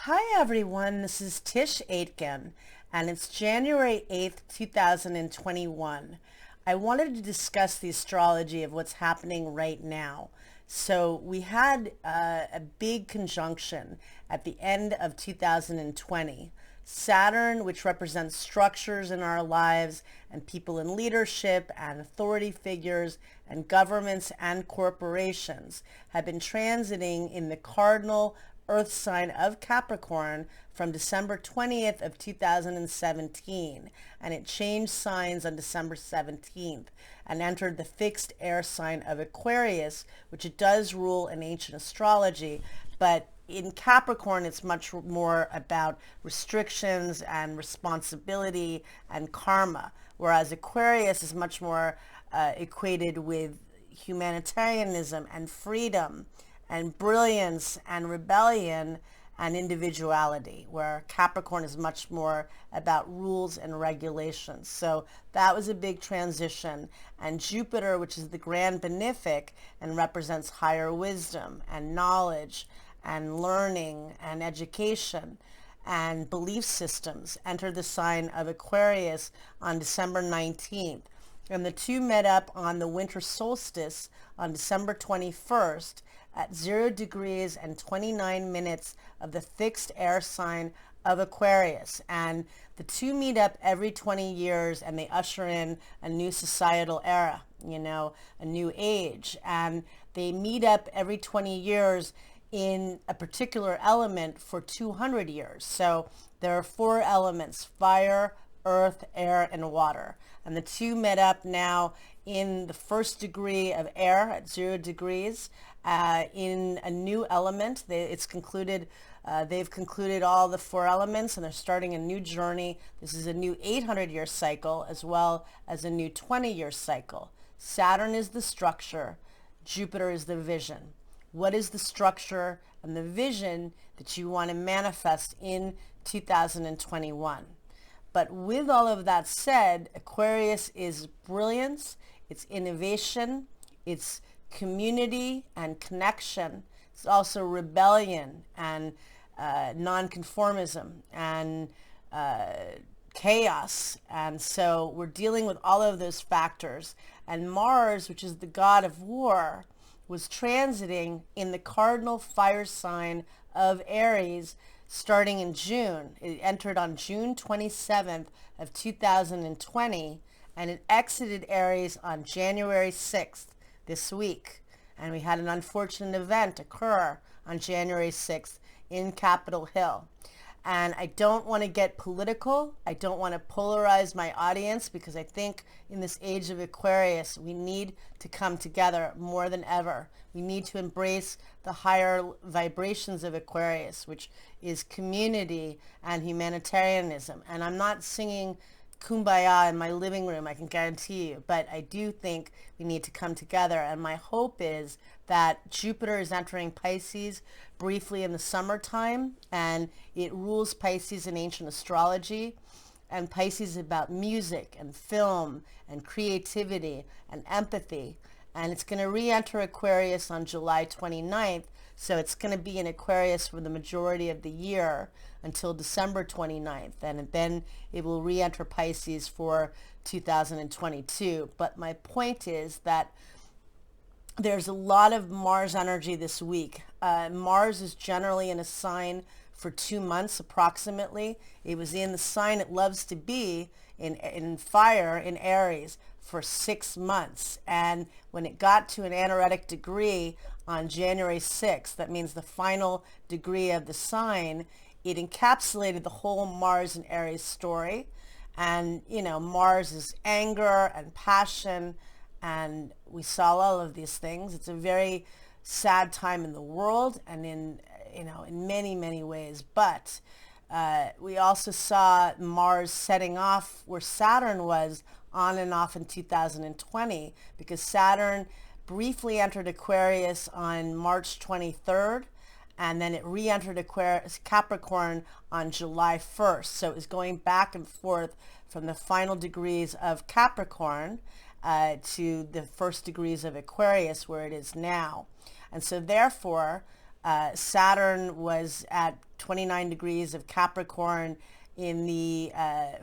Hi everyone, this is Tisch Aitken, and it's January 8th, 2021. I wanted to discuss the astrology of what's happening right now. So we had a big conjunction at the end of 2020. Saturn, which represents structures in our lives and people in leadership and authority figures and governments and corporations, have been transiting in the cardinal Earth sign of Capricorn from December 20th of 2017, and it changed signs on December 17th and entered the fixed air sign of Aquarius, which it does rule in ancient astrology, but in Capricorn it's much more about restrictions and responsibility and karma, whereas Aquarius is much more equated with humanitarianism and freedom and brilliance and rebellion and individuality, where Capricorn is much more about rules and regulations. So that was a big transition. And Jupiter, which is the grand benefic and represents higher wisdom and knowledge and learning and education and belief systems, entered the sign of Aquarius on December 19th. And the two met up on the winter solstice on December 21st at 0 degrees and 29 minutes of the fixed air sign of Aquarius. And the two meet up every 20 years and they usher in a new societal era, a new age. And they meet up every 20 years in a particular element for 200 years. So there are four elements: fire, earth, air, and water. And the two met up now in the first degree of air at 0 degrees in a new element. They've concluded all the four elements and they're starting a new journey. This is a new 800-year cycle as well as a new 20-year cycle. Saturn is the structure. Jupiter is the vision. What is the structure and the vision that you want to manifest in 2021? But with all of that said, Aquarius is brilliance, it's innovation, it's community and connection. It's also rebellion and nonconformism and chaos. And so we're dealing with all of those factors. And Mars, which is the god of war, was transiting in the cardinal fire sign of Aries starting in June. It entered on June 27th of 2020 and it exited Aries on January 6th this week. And we had an unfortunate event occur on January 6th in Capitol Hill. And I don't want to get political. I don't want to polarize my audience because I think in this age of Aquarius, we need to come together more than ever. We need to embrace the higher vibrations of Aquarius, which is community and humanitarianism. And I'm not singing Kumbaya in my living room, I can guarantee you, but I do think we need to come together. And my hope is that Jupiter is entering Pisces briefly in the summertime, and it rules Pisces in ancient astrology. And Pisces is about music and film and creativity and empathy. And it's going to re-enter Aquarius on July 29th. So it's going to be in Aquarius for the majority of the year until December 29th. And then it will re-enter Pisces for 2022. But my point is that there's a lot of Mars energy this week. Mars is generally in a sign for 2 months approximately. It was in the sign it loves to be in fire in Aries for 6 months. And when it got to an anaretic degree on January 6th, that means the final degree of the sign, it encapsulated the whole Mars and Aries story. And, Mars is anger and passion, and we saw all of these things. It's a very sad time in the world and in many, many ways. But we also saw Mars setting off where Saturn was on and off in 2020, because Saturn briefly entered Aquarius on March 23rd, and then it re-entered Capricorn on July 1st. So it was going back and forth from the final degrees of Capricorn to the first degrees of Aquarius, where it is now. And so therefore, Saturn was at 29 degrees of Capricorn in the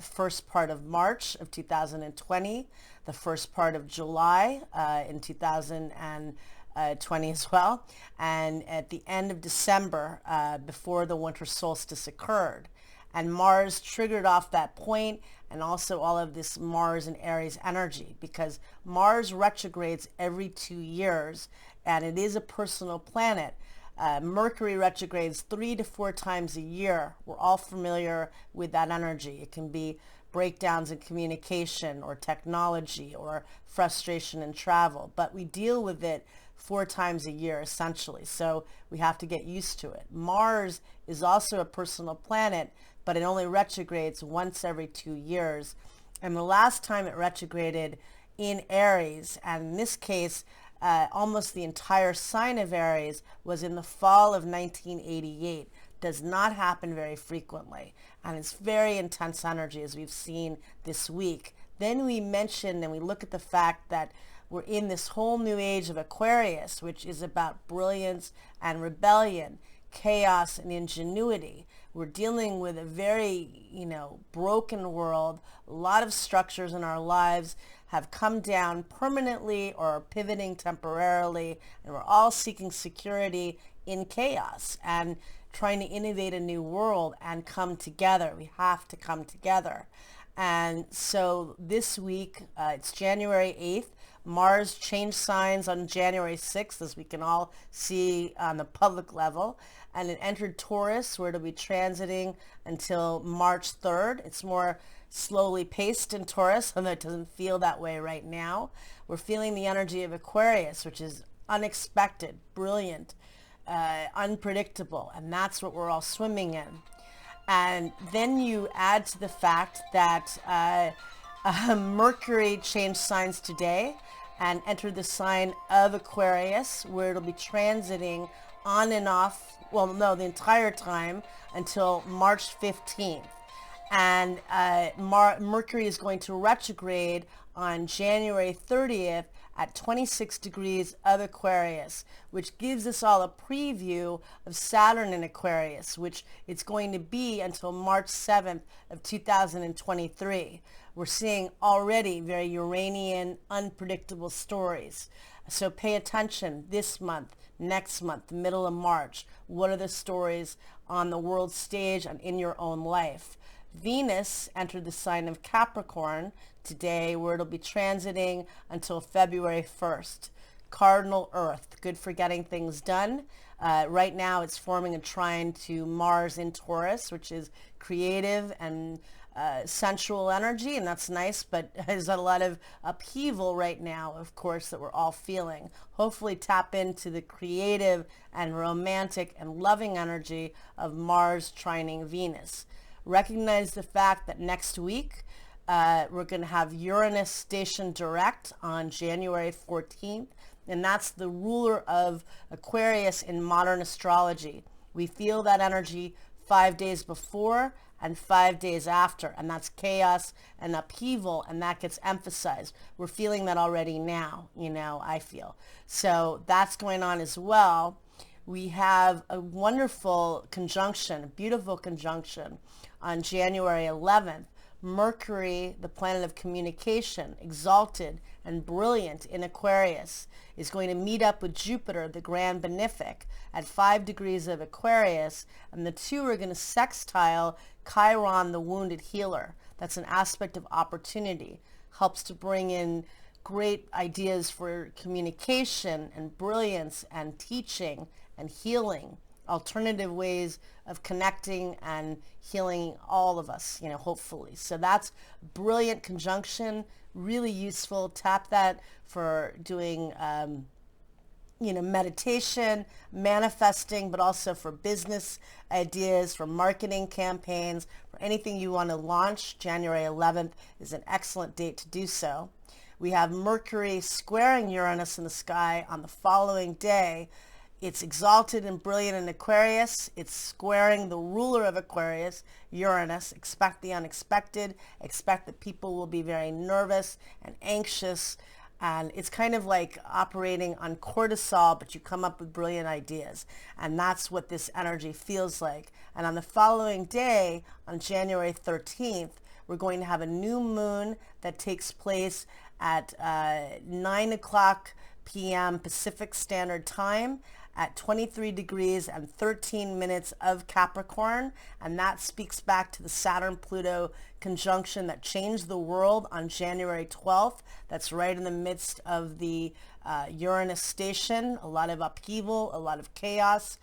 first part of March of 2020, the first part of July in 2020 as well, and at the end of December before the winter solstice occurred. And Mars triggered off that point, and also all of this Mars and Aries energy, because Mars retrogrades every 2 years, and it is a personal planet. Mercury retrogrades 3 to 4 times a year. We're all familiar with that energy. It can be breakdowns in communication or technology or frustration in travel, but we deal with it 4 times a year essentially, so we have to get used to it. Mars is also a personal planet, but it only retrogrades once every 2 years, and the last time it retrograded in Aries, and in this case almost the entire sign of Aries, was in the fall of 1988. Does not happen very frequently, and it's very intense energy, as we've seen this week. Then we mentioned and we look at the fact that we're in this whole new age of Aquarius, which is about brilliance and rebellion, chaos and ingenuity. We're dealing with a very, broken world. A lot of structures in our lives have come down permanently or are pivoting temporarily, and we're all seeking security in chaos and trying to innovate a new world and come together. We have to come together. And so this week, it's January 8th. Mars changed signs on January 6th, as we can all see on the public level, and it entered Taurus, where it'll be transiting until March 3rd. It's more slowly paced in Taurus, although it doesn't feel that way right now. We're feeling the energy of Aquarius, which is unexpected, brilliant, unpredictable, and that's what we're all swimming in. And then you add to the fact that Mercury changed signs today and entered the sign of Aquarius, where it'll be transiting on and off, the entire time until March 15th. And Mercury is going to retrograde on January 30th at 26 degrees of Aquarius, which gives us all a preview of Saturn in Aquarius, which it's going to be until March 7th of 2023. We're seeing already very Uranian, unpredictable stories. So pay attention this month, next month, the middle of March. What are the stories on the world stage and in your own life? Venus entered the sign of Capricorn today, where it'll be transiting until February 1st. Cardinal Earth, good for getting things done. Right now it's forming a trine to Mars in Taurus, which is creative and sensual energy, and that's nice, but there's a lot of upheaval right now, of course, that we're all feeling. Hopefully tap into the creative and romantic and loving energy of Mars trining Venus. Recognize the fact that next week we're going to have Uranus stationed direct on January 14th, and that's the ruler of Aquarius in modern astrology. We feel that energy 5 days before and 5 days after, and that's chaos and upheaval, and that gets emphasized. We're feeling that already now, I feel. So that's going on as well. We have a wonderful conjunction, a beautiful conjunction on January 11th. Mercury, the planet of communication, exalted and brilliant in Aquarius, is going to meet up with Jupiter, the grand benefic, at 5 degrees of Aquarius, and the two are going to sextile Chiron, the wounded healer. That's an aspect of opportunity, helps to bring in great ideas for communication and brilliance and teaching and healing, alternative ways of connecting and healing all of us, hopefully. So that's brilliant conjunction, really useful. Tap that for doing, meditation, manifesting, but also for business ideas, for marketing campaigns, for anything you want to launch. January 11th is an excellent date to do so. We have Mercury squaring Uranus in the sky on the following day. It's exalted and brilliant in Aquarius. It's squaring the ruler of Aquarius, Uranus. Expect the unexpected. Expect that people will be very nervous and anxious And it's kind of like operating on cortisol, but you come up with brilliant ideas. And that's what this energy feels like. And on the following day, on January 13th, we're going to have a new moon that takes place at 9 o'clock p.m. Pacific Standard Time at 23 degrees and 13 minutes of Capricorn. And that speaks back to the Saturn-Pluto conjunction that changed the world on January 12th. That's right in the midst of the Uranus station. A lot of upheaval, a lot of chaos.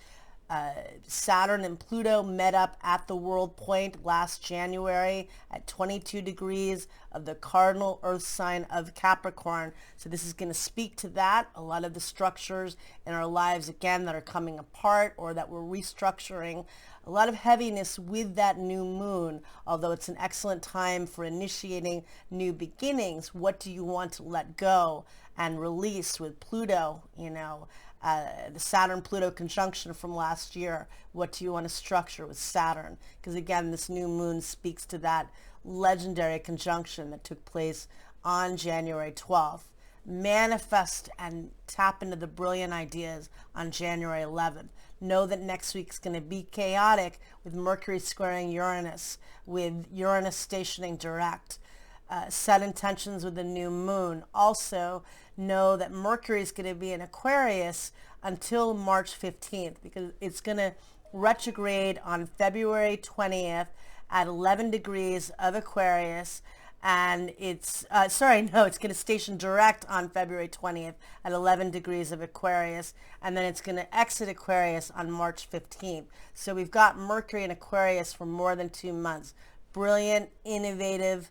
Saturn and Pluto met up at the world point last January at 22 degrees of the cardinal earth sign of Capricorn. So this is going to speak to that. A lot of the structures in our lives, again, that are coming apart or that we're restructuring. A lot of heaviness with that new moon, although it's an excellent time for initiating new beginnings. What do you want to let go and release with Pluto, the Saturn-Pluto conjunction from last year? What do you want to structure with Saturn? Because again, this new moon speaks to that legendary conjunction that took place on January 12th. Manifest and tap into the brilliant ideas on January 11th. Know that next week's going to be chaotic with Mercury squaring Uranus, with Uranus stationing direct. Set intentions with the new moon. Also know that Mercury is going to be in Aquarius until March 15th, because it's going to retrograde on February 20th at 11 degrees of Aquarius. And it's it's going to station direct on February 20th at 11 degrees of Aquarius, and then it's going to exit Aquarius on March 15th. So we've got Mercury in Aquarius for more than 2 months. Brilliant, innovative,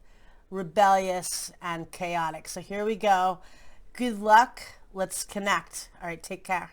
rebellious, and chaotic. So here we go. Good luck. Let's connect. All right, take care.